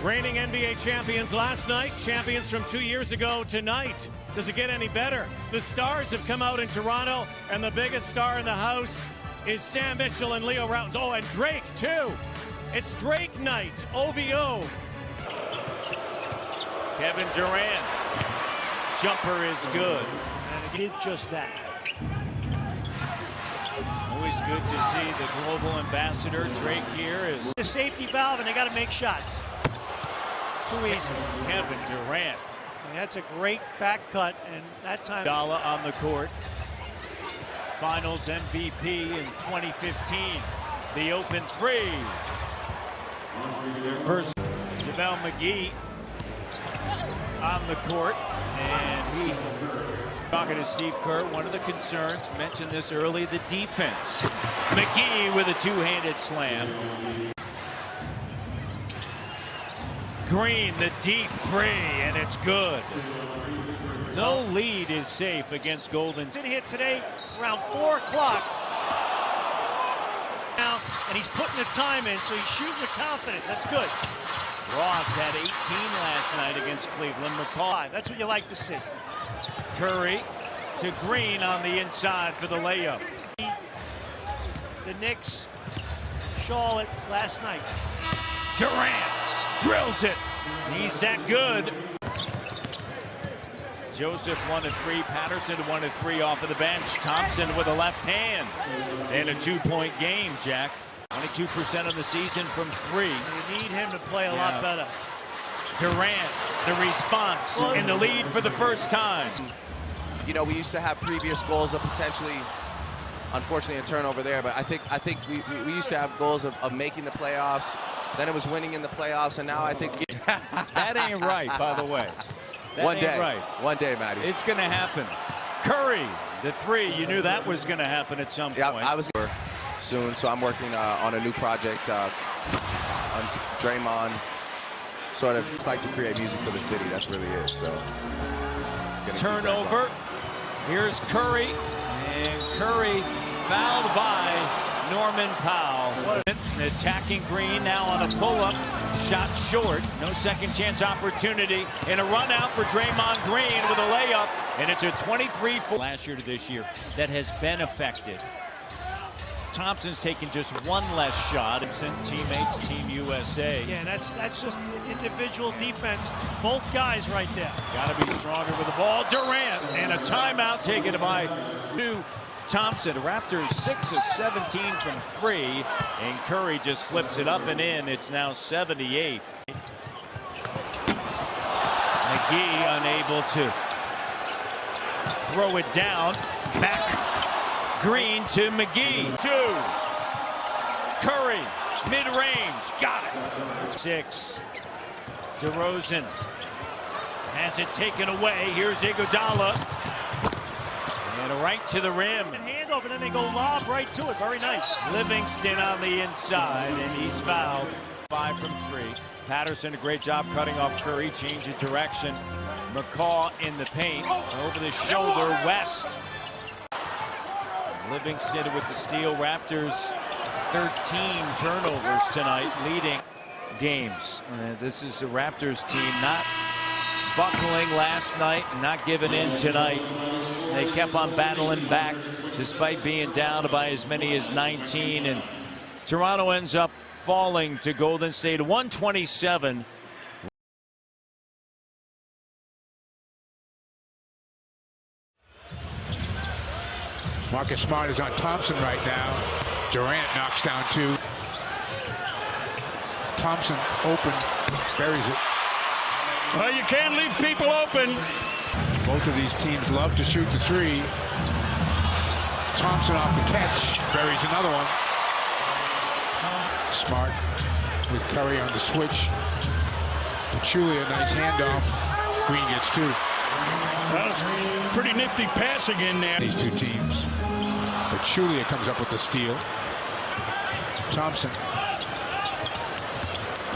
Reigning NBA champions last night, champions from 2 years ago tonight. Does it get any better? The stars have come out in Toronto, and the biggest star in the house is Sam Mitchell and Leo Rautins. Oh, and Drake, too. It's Drake night, OVO. Kevin Durant. Jumper is good. And it did just that. Always good to see the global ambassador, Drake, here. Is the safety valve, and they got to make shots. Too easy. Kevin Durant. And that's a great back cut, and that time. Dalla on the court. Finals MVP in 2015. The open three. Their first, JaVale McGee on the court. And he, talking to Steve Kerr, one of the concerns, mentioned this early, the defense. McGee with a two-handed slam. Green, the deep three, and it's good. No lead is safe against Golden. It's in here today around 4 o'clock. Now, and he's putting the time in, so he's shooting with confidence. That's good. Ross had 18 last night against Cleveland. McCall. That's what you like to see. Curry to Green on the inside for the layup. The Knicks, Charlotte last night. Durant drills it. He's that good. Joseph 1 of 3. Patterson 1 of 3 off of the bench. Thompson with a left hand. And a 2-point game, Jack. 22% of the season from 3. You need him to play a lot better. Durant, the response, in the lead for the first time. You know, we used to have previous goals of potentially, unfortunately, a turnover there, but I think we used to have goals of making the playoffs. Then it was winning in the playoffs, and now I think that ain't right, by the way. That one ain't day, right. One day, Matty. It's going to happen. Curry, the 3. You knew that was going to happen at some point. Yeah, I was soon, so I'm working on a new project on Draymond. Sort of just like to create music for the city. That's really it. So turnover. Here's Curry, and Curry fouled by Norman Powell. An attacking Green now on a pull-up, shot short. No second chance opportunity. And a run out for Draymond Green with a layup, and it's a 23-4 last year to this year that has been affected. Thompson's taken just one less shot. Teammates, Team USA. Yeah, that's just individual defense. Both guys right there. Got to be stronger with the ball. Durant, and a timeout taken by Thompson. Raptors 6 of 17 from 3, and Curry just flips it up and in. It's now 78. McGee unable to throw it down. Back. Green to McGee. 2. Curry, mid-range, got it. 6. DeRozan has it taken away. Here's Iguodala. And right to the rim. And handover, then they go lob right to it. Very nice. Livingston on the inside, and he's fouled. 5 from 3. Patterson, a great job cutting off Curry, change of direction. McCall in the paint. Over the shoulder, West. Livingston with the steal. Raptors 13 turnovers tonight, leading games. This is the Raptors team not buckling last night, not giving in tonight. They kept on battling back despite being down by as many as 19, and Toronto ends up falling to Golden State 127. Marcus Smart is on Thompson right now. Durant knocks down 2. Thompson open, buries it. Well, you can't leave people open. Both of these teams love to shoot the 3. Thompson off the catch, buries another one. Smart with Curry on the switch. Pachulia, nice handoff. Green gets 2. That was pretty nifty passing in there. These two teams. Pachulia comes up with the steal. Thompson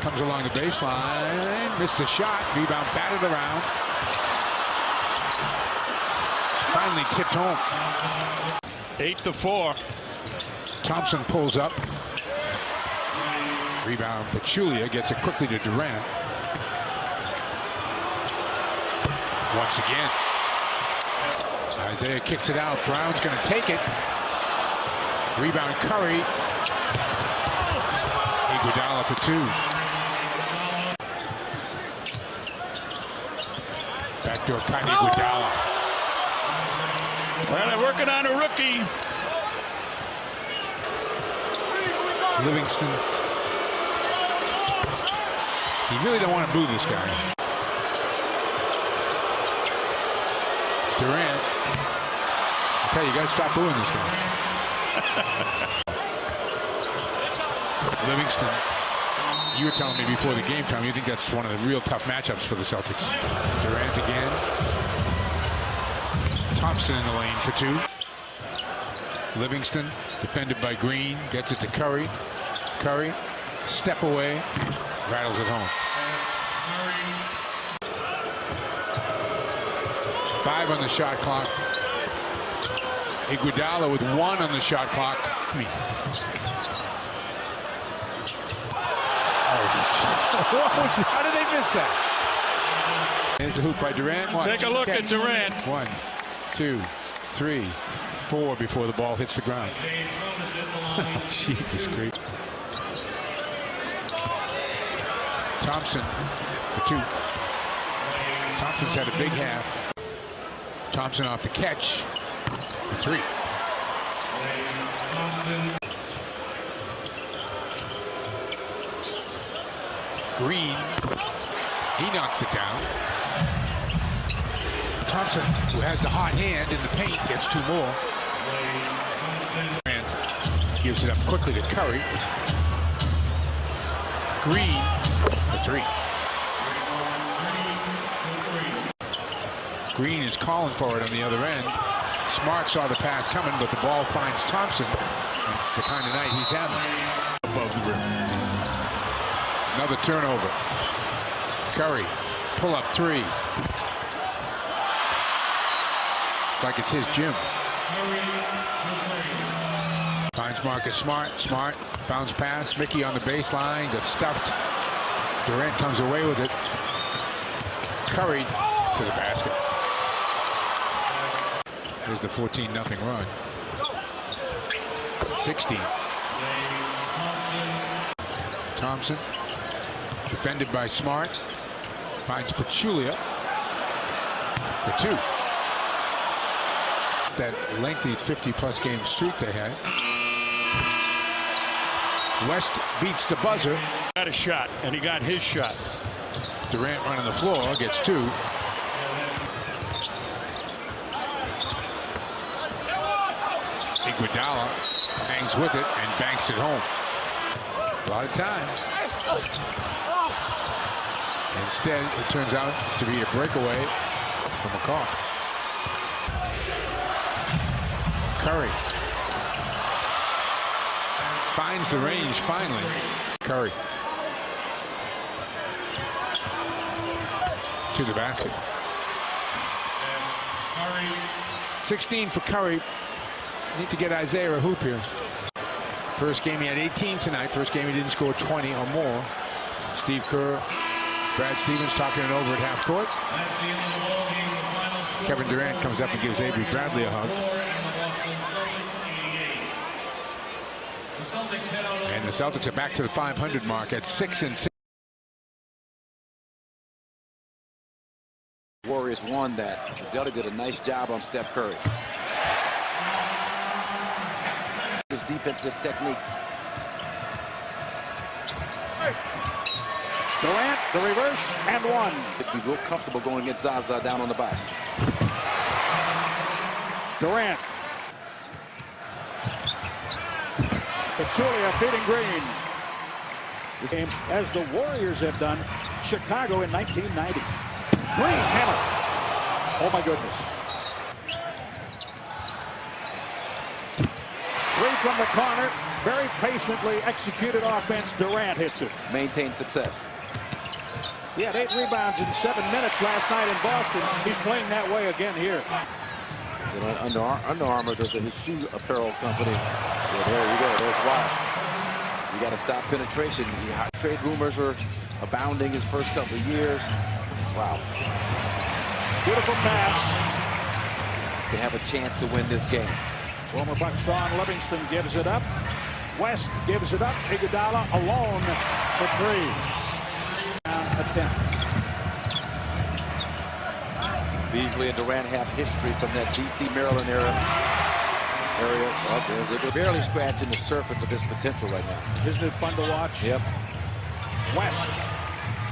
comes along the baseline, missed the shot, rebound batted around. Finally tipped home. 8-4. Thompson pulls up. Rebound, Pachulia gets it quickly to Durant. once again. Isaiah kicks it out. Brown's going to take it. Rebound Curry. Iguodala for two. Backdoor cut, Iguodala. Well, they're working on a rookie. Livingston. You really don't want to boo this guy. Durant. I tell you, you got to stop booing this guy. Livingston. You were telling me before the game time, you think that's one of the real tough matchups for the Celtics. Durant again. Thompson in the lane for two. Livingston, defended by Green, gets it to Curry. Curry, step away, rattles it home. 5 on the shot clock. Iguodala with 1 on the shot clock. How did they miss that? There's the hoop by Durant. Take a look at Durant. 1, 2, 3, 4 before the ball hits the ground. Jesus Christ. Thompson for 2. Thompson's had a big half. Thompson off the catch for 3. Green, he knocks it down. Thompson, who has the hot hand in the paint, gets 2 more. And gives it up quickly to Curry. Green for 3. Green is calling for it on the other end. Smart saw the pass coming, but the ball finds Thompson. It's the kind of night he's having. Above the rim. Another turnover. Curry, pull up 3. It's like it's his gym. Finds Marcus Smart. Smart, bounce pass. Mickey on the baseline, got stuffed. Durant comes away with it. Curry to the basket. Here's the 14-0 run. 16. Thompson, defended by Smart, finds Pachulia for 2. That lengthy 50-plus game streak they had. West beats the buzzer. Got a shot, and he got his shot. Durant running the floor, gets 2. Iguodala hangs with it and banks it home. A lot of time. Instead, it turns out to be a breakaway from McCaw. Curry finds the range finally. Curry to the basket. 16 for Curry. Need to get Isaiah a hoop here. First game he had 18 tonight. First game he didn't score 20 or more. Steve Kerr, Brad Stevens talking it over at half court. Kevin Durant comes up and gives Avery Bradley a hug. And the Celtics are back to the 500 mark at 6-6. Warriors won that. Delta did a nice job on Steph Curry. His defensive techniques. Durant, the reverse, and 1. He'd be real comfortable going against Zaza down on the box. Durant. Pachulia feeding Green. This game, as the Warriors have done, Chicago in 1990. Green hammer. Oh my goodness. 3 from the corner. Very patiently executed offense. Durant hits it. Maintain success. He had 8 rebounds in 7 minutes last night in Boston. He's playing that way again here. You know, Under Armour, the shoe apparel company. Yeah, there you go. There's why. You got to stop penetration. Trade rumors are abounding his first couple of years. Wow. Beautiful pass. To have a chance to win this game. Former Buck Sean Livingston gives it up. West gives it up. Iguodala alone for three. Attempt. Beasley and Durant have history from that D.C. Maryland area. They're barely scratching the surface of his potential right now. Isn't it fun to watch? Yep. West.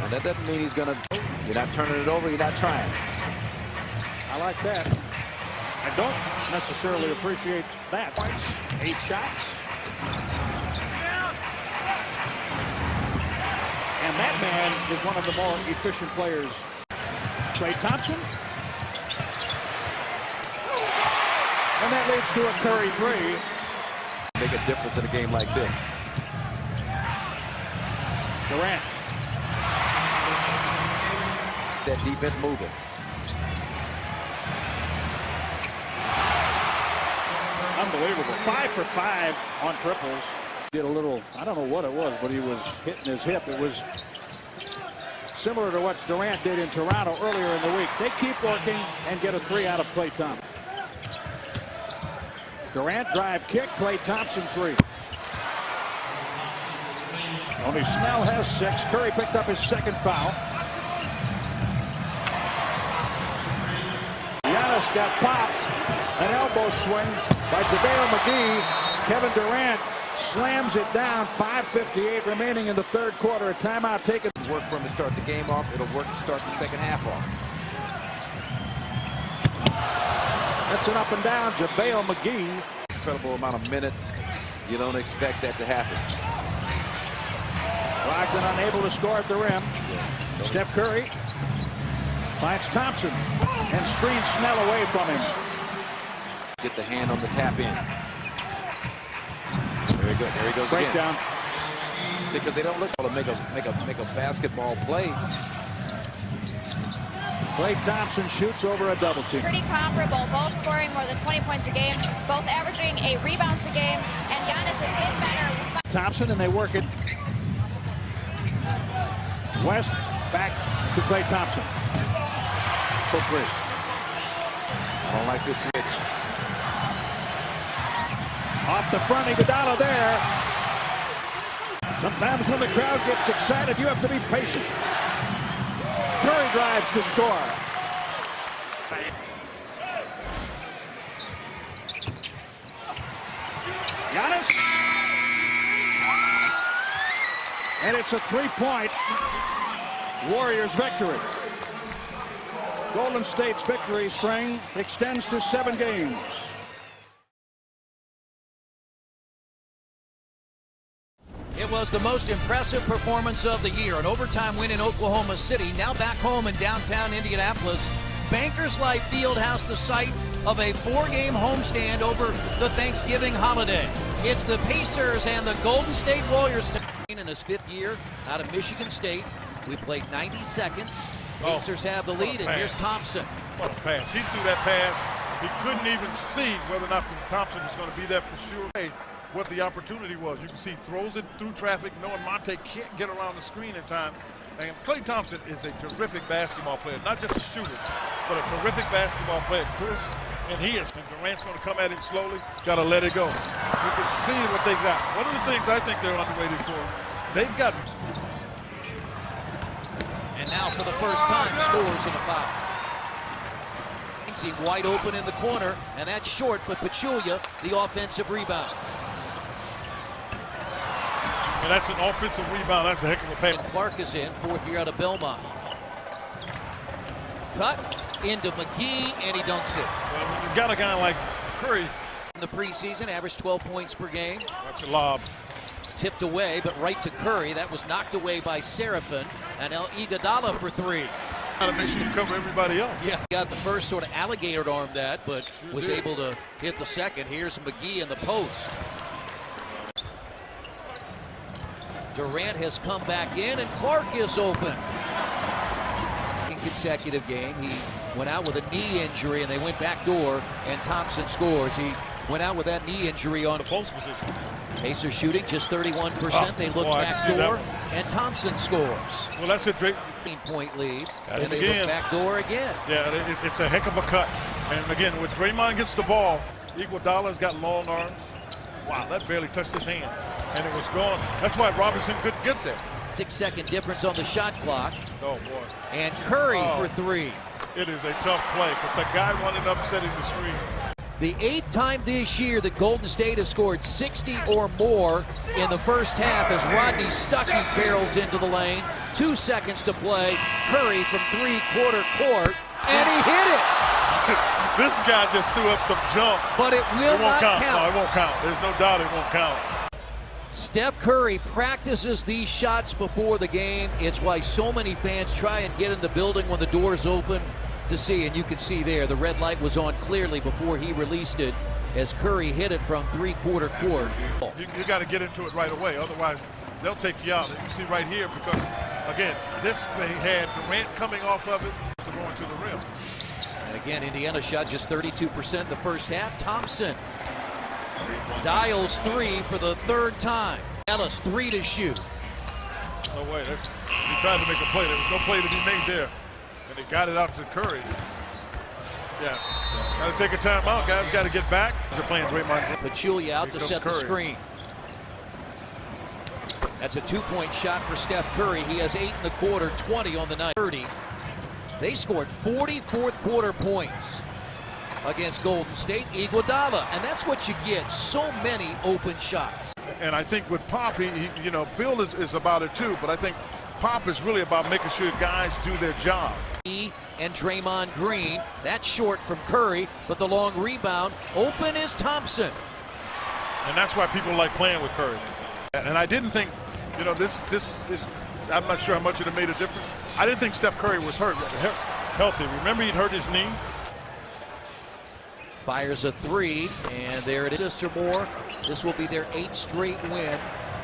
And that doesn't mean he's going to. You're not turning it over. You're not trying. I like that. I don't necessarily appreciate that. Points, 8 shots. And that man is one of the more efficient players. Klay Thompson. And that leads to a Curry three. Make a difference in a game like this. Durant. That defense moving. Unbelievable. 5 for 5 on triples. Did a little, I don't know what it was, but he was hitting his hip. It was similar to what Durant did in Toronto earlier in the week. They keep working and get a 3 out of Klay Thompson. Durant drive kick, Klay Thompson 3. Only Snell has 6. Curry picked up his second foul. Giannis got popped. An elbow swing by JaVale McGee. Kevin Durant slams it down. 5:58 remaining in the third quarter. A timeout taken. Work for him to start the game off. It'll work to start the second half off. That's an up and down. JaVale McGee. Incredible amount of minutes. You don't expect that to happen. Brogdon unable to score at the rim. Steph Curry finds Thompson and screens Snell away from him. Get the hand on the tap in. Very good. There he goes again. Breakdown. Because they don't look to make a basketball play. Klay Thompson shoots over a double team. Pretty comparable, both scoring more than 20 points a game, both averaging 8 rebounds a game, and Giannis is hit better. Thompson, and they work it. West back to Klay Thompson. For 3. I don't like this switch. Off the front, Iguodala there. Sometimes when the crowd gets excited, you have to be patient. Curry drives to score. Giannis. And it's a 3-point Warriors victory. Golden State's victory string extends to 7 games. It was the most impressive performance of the year. An overtime win in Oklahoma City. Now back home in downtown Indianapolis. Bankers Life Fieldhouse, the site of a 4-game homestand over the Thanksgiving holiday. It's the Pacers and the Golden State Warriors in his 5th year out of Michigan State. We played 90 seconds. Pacers have the lead, and here's Thompson. What a pass. He threw that pass. He couldn't even see whether or not Thompson was going to be there for sure. Hey, what the opportunity was. You can see throws it through traffic, knowing Monte can't get around the screen in time. And Klay Thompson is a terrific basketball player, not just a shooter, but a terrific basketball player. Chris, and he is. And Durant's going to come at him slowly. Got to let it go. You can see what they got. One of the things I think they're underrated for, they've got. And now for the first time, scores in a foul. Seemed wide open in the corner, and that's short, but Pachulia, the offensive rebound. And that's an offensive rebound. That's a heck of a pass. Clark is in, 4th year out of Belmont. Cut into McGee, and he dunks it. Well, when you've got a guy like Curry. In the preseason, averaged 12 points per game. That's a lob. Tipped away, but right to Curry. That was knocked away by Seraphin. And El Iguodala for 3. Got to make sure to cover everybody else. Yeah, got the first sort of alligator arm that, but was able to hit the second. Here's McGee in the post. Durant has come back in, and Clark is open. In consecutive game, he went out with a knee injury, and they went back door, and Thompson scores. He went out with that knee injury on the post position. Pacers shooting just 31%. They look back door. and Thompson scores. Well, that's a great 15-point lead. Got And it they again. look backdoor again. Yeah, it's a heck of a cut. And again, when Draymond gets the ball, Iguodala's got long arms. Wow, that barely touched his hand. And it was gone. That's why Robinson couldn't get there. 6-second difference on the shot clock. Oh, boy. And Curry for three. It is a tough play because the guy wanted up setting the screen. The 8th time this year that Golden State has scored 60 or more in the first half as Rodney Stuckey barrels into the lane. 2 seconds to play. Curry from three-quarter court, and he hit it. This guy just threw up some jump. But it will not count. No, it won't count. There's no doubt it won't count. Steph Curry practices these shots before the game. It's why so many fans try and get in the building when the doors open to see, and you can see there the red light was on clearly before he released it as Curry hit it from three-quarter court. You got to get into it right away, otherwise they'll take you out. You see right here, because again, this they had Durant coming off of it to going to the rim. And again, Indiana shot just 32% in the first half. Thompson dials three for the third time. Ellis, 3 to shoot. No way. He tried to make a play. There was no play to be made there. And he got it out to Curry. Yeah. Got to take a timeout, guys. Got to get back. They're playing Draymond. Pachulia out to set the Curry. screen. That's a 2-point shot for Steph Curry. He has 8 in the quarter, 20 on the night. 30. They scored 40 fourth-quarter points against Golden State. Iguodala, and that's what you get. So many open shots. And I think with Pop, Phil is about it too. But I think Pop is really about making sure guys do their job. And Draymond Green, that's short from Curry, but the long rebound. Open is Thompson. And that's why people like playing with Curry. And I didn't think, this is, I'm not sure how much it made a difference. I didn't think Steph Curry was healthy. Remember, he'd hurt his knee. Fires a 3, and there it is or more. This will be their 8th straight win.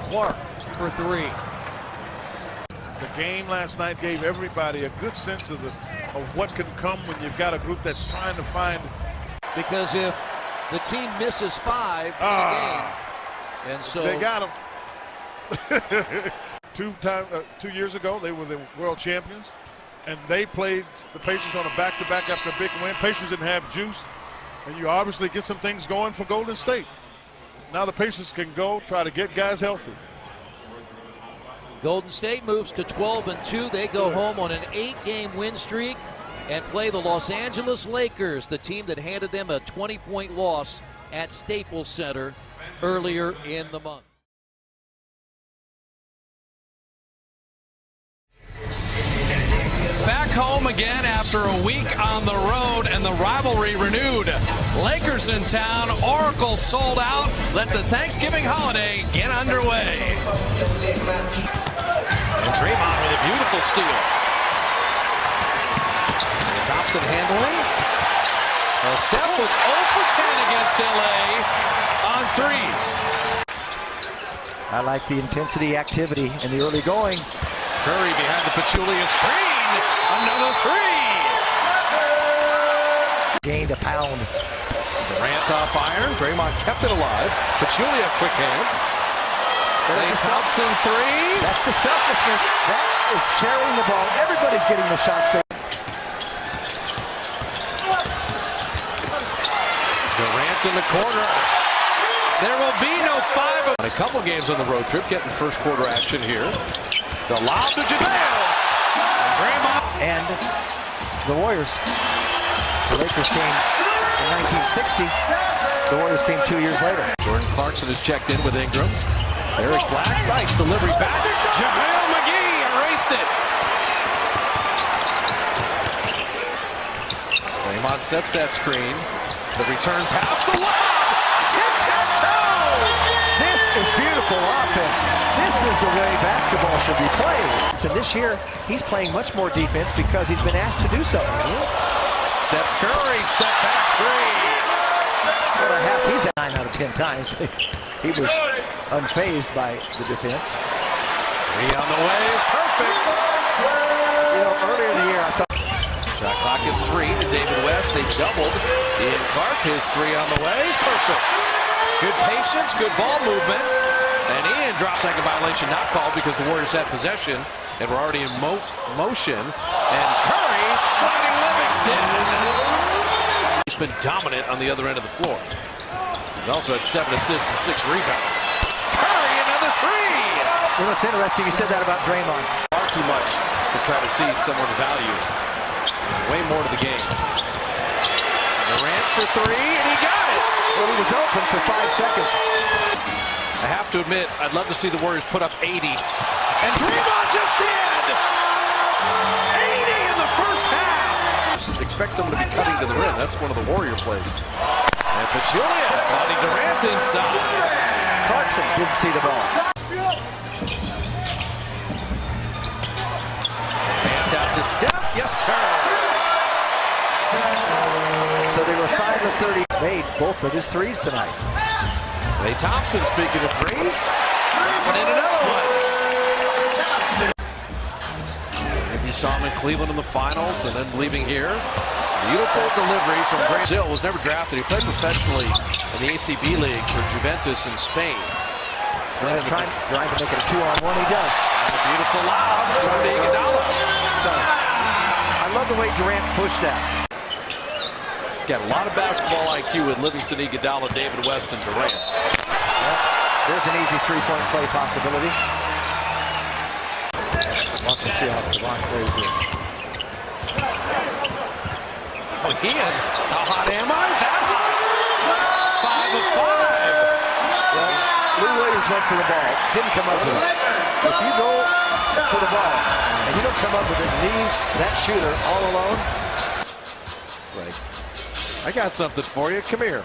Clark for 3. The game last night gave everybody a good sense of what can come when you've got a group that's trying to find. Because if the team misses 5 in the game, and so they got them. 2 years ago, they were the world champions, and they played the Pacers on a back-to-back after a big win. Pacers didn't have juice, and you obviously get some things going for Golden State. Now the Pacers can go try to get guys healthy. Golden State moves to 12-2. They go home on an 8-game win streak and play the Los Angeles Lakers, the team that handed them a 20-point loss at Staples Center earlier in the month. Back home again after a week on the road and the rivalry renewed. Lakers in town, Oracle sold out. Let the Thanksgiving holiday get underway. And Draymond with a beautiful steal. And Thompson handling. Well, Steph was 0 for 10 against LA on threes. I like the intensity, activity in the early going. Curry behind the Pachulia screen. Another 3. Gained a pound. Durant off iron. Draymond kept it alive. Pachulia quick hands. Klay Thompson 3. That's the selfishness. That is sharing the ball. Everybody's getting the shots there. Durant in the corner. There will be no 5. On a couple games on the road trip, getting first quarter action here. The lob to JaVale. And the Warriors. The Lakers came in 1960. The Warriors came 2 years later. Jordan Clarkson is checked in with Ingram. Eric Black, nice delivery back. JaVale McGee erased it. Draymond sets that screen. The return pass, the lob! Tic-tac-toe! This is beautiful offense. This is the way basketball should be played. So this year, he's playing much more defense because he's been asked to do so. Steph Curry, step back 3. Well, a half, he's at 9 out of 10 times. He was unfazed by the defense. 3 on the way is perfect. Earlier in the year, I thought. Shot clock at 3 to David West. They doubled. Ian Clark, his 3 on the way is perfect. Good patience, good ball movement. And Ian drops second violation not called because the Warriors had possession and were already in motion. And Curry finding Livingston. He's been dominant on the other end of the floor. He's also had 7 assists and 6 rebounds. Curry, another 3. You know, it's interesting you said that about Draymond. Far too much to try to cede someone value. Way more to the game. Durant for 3, and he got it. Well, he was open for 5 seconds. I have to admit, I'd love to see the Warriors put up 80. And Draymond just did! 80 in the first half! Expect someone to be cutting to the rim. That's one of the Warrior plays. And Pachulia finding Durant inside. Clarkson didn't see the ball. Bamped out to Steph. Yes, sir. So they were 5 of 30. Made both of his threes tonight. Klay Thompson, speaking of threes, dropping in another one. Maybe you saw him in Cleveland in the finals and then leaving here. Beautiful delivery from Brazil. Was never drafted. He played professionally in the ACB League for Juventus in Spain. Trying to make it a 2-on-1. He does. And a beautiful lob from Iguodala. I love the way Durant pushed that. Got a lot of basketball IQ with Livingston, Iguodala, David West, and Durant. There's an easy three-point play possibility. Watch and see how Devon plays here. Oh, Ian, how hot am I? That hot. 5 of 5. Well, Lou Williams went for the ball. Didn't come up with it. If you go for the ball and you don't come up with it, leaves that shooter all alone. Right. I got something for you. Come here.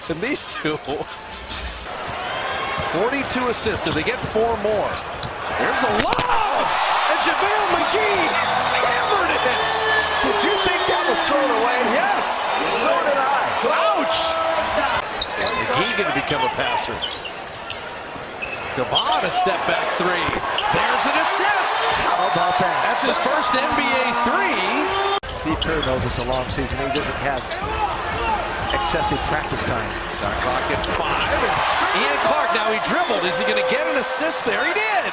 And these two. 42 assists. Do they get 4 more? There's a lob! And JaVale McGee hammered it! Did you think that was thrown away? Yes! So did I. Ouch! And McGee going to become a passer. Devon, a step back 3. There's an assist! How about that? That's his first NBA 3. Steve Kerr knows it's a long season. He doesn't have excessive practice time. Shot clock at 5. And Ian Clark, now he dribbled. Is he going to get an assist there? He did.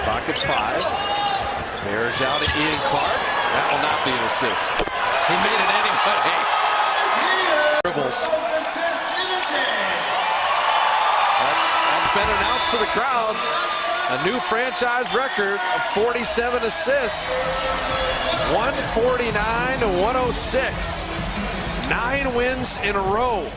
Clock at 5. Bears out at Ian Clark. That will not be an assist. He made it anyway. Dribbles. That's been announced to the crowd. A new franchise record of 47 assists. 149 to 106. 9 wins in a row.